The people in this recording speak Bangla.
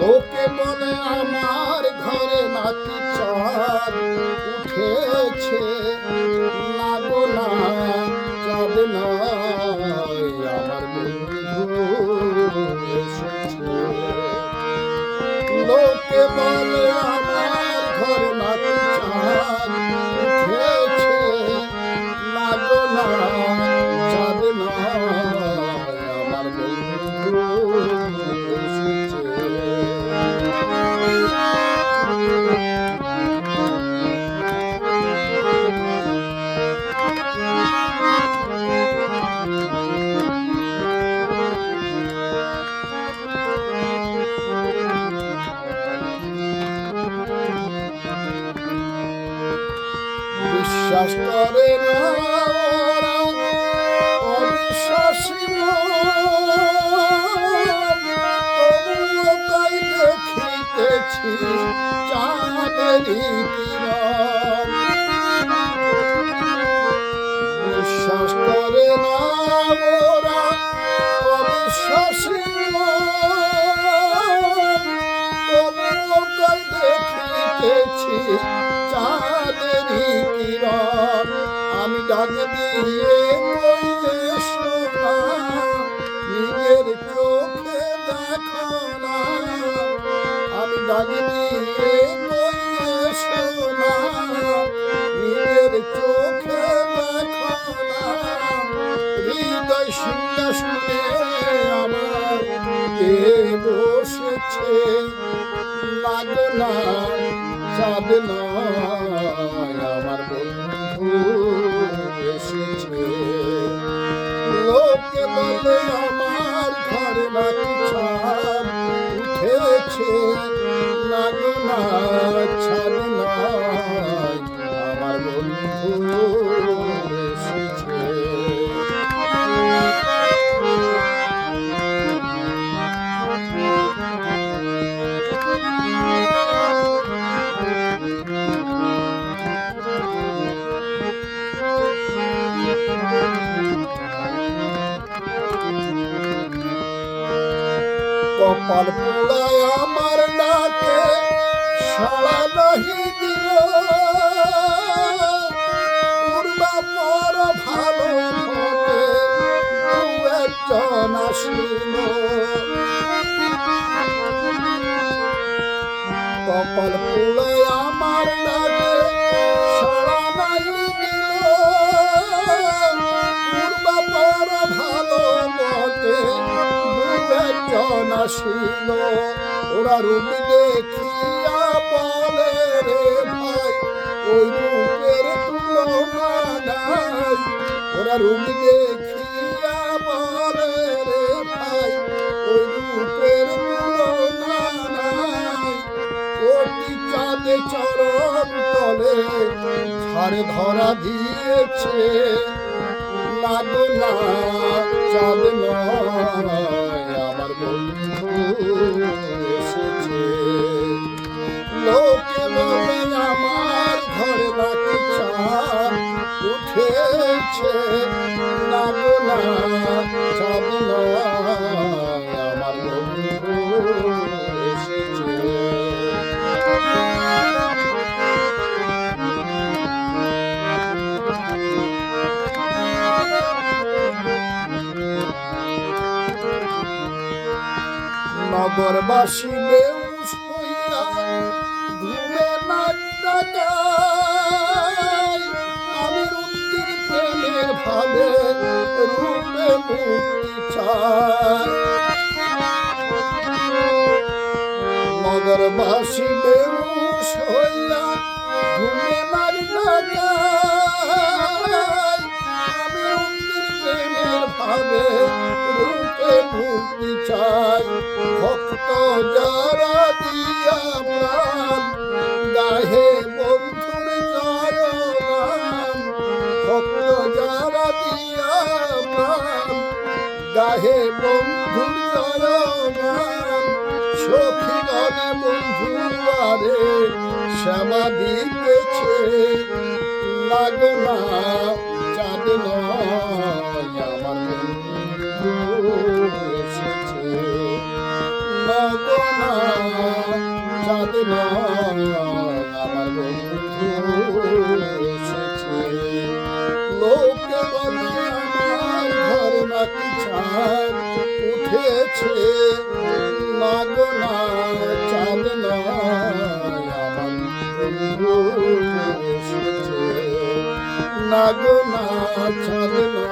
লোকে বলে আমার ঘরে নাকি চাঁদ উঠেছে, না গো না, চাঁদ নয় আমার বন্ধু এসেছে। লোকে বলে আমার ঘরে নাকি চাঁদ উঠেছে, না গো না, চাঁদ নয় আমার বন্ধু এসেছে। বিশ্বাস করে না অবিশ্বাসী তবুও তাই দেখিতেছি চাঁদেরই কিরণ। বিশ্বাস করে না ওরা অবিশ্বাসী তবুও তাই দেখিতেছি চাঁদেরই কিরণ। আমি ডাক দিয়ে শোনা নিজের চোখে দেখো না, আমি ডাক দিয়ে শোনা নিজের চোখে দেখো না। হৃদয় সিংহাসনে আমার কে বসেছে, না গো না, চাঁদ নয় আমার বন্ধু এসেছে। লোকে বলে আমার ঘরে নাকি চাঁদ উঠেছে, না গো না, চাঁদ নয় আমার বন্ধু এসেছে। কপাল পোড়ায় আমার ডাকে সাড়া নাহি দিল, পূর্বা পর ভালো ঘটে দু একজন আসিল। কপাল পোড়ায় আমার ডাকে সাড়া নাহি দিল, পূর্বা পর ভালো ঘটে জন আসিল। ওরা রূপ দেখিয়া বলে রে ভাই ওই রূপের তুলনা নাই। ওরা রূপ দেখিয়া বলে রে ভাই ওই রূপের তুলনা নাই। কোটি চাঁদে চরণ তলে ঝাড়ে ধরা দিয়েছে, না গো না, চাঁদ নয় আমার বন্ধু এসেছে। লোকে বলে আমার ঘরে নাকি চাঁদ উঠেছে, না গো না, চাঁদ নয় আমার বন্ধু এসেছে। নগরবাসী বেউস হইয়া ঘুমে নাক ডাকায়, আমি রুক্তির প্রেমের ভাবে রূপে মুক্তি চাই। নগরবাসী বেউস হইয়া ঘুমে নাক ডাকায়, আমি রুক্তির প্রেমের ভাবে রূপে মুক্তি চাই। ভক্ত যারা দিয়া প্রাণ গাহে বন্ধুর জয় নাম, ভক্ত যারা দিয়া প্রাণ গাহে বন্ধুর জয় নাম। সখীগণে বন্ধু আরে সেবা দিতেছে, না গো না, চাঁদ নয় আমার বন্ধু এসেছে। না চাঁদ নয় আমার বন্ধু এসেছে। লোকে বলে আমার ঘর নাকি চাঁদ উঠেছে, না গো না চাঁদ নয় আমার বন্ধু এসেছে, না গো না চাঁদ নয়।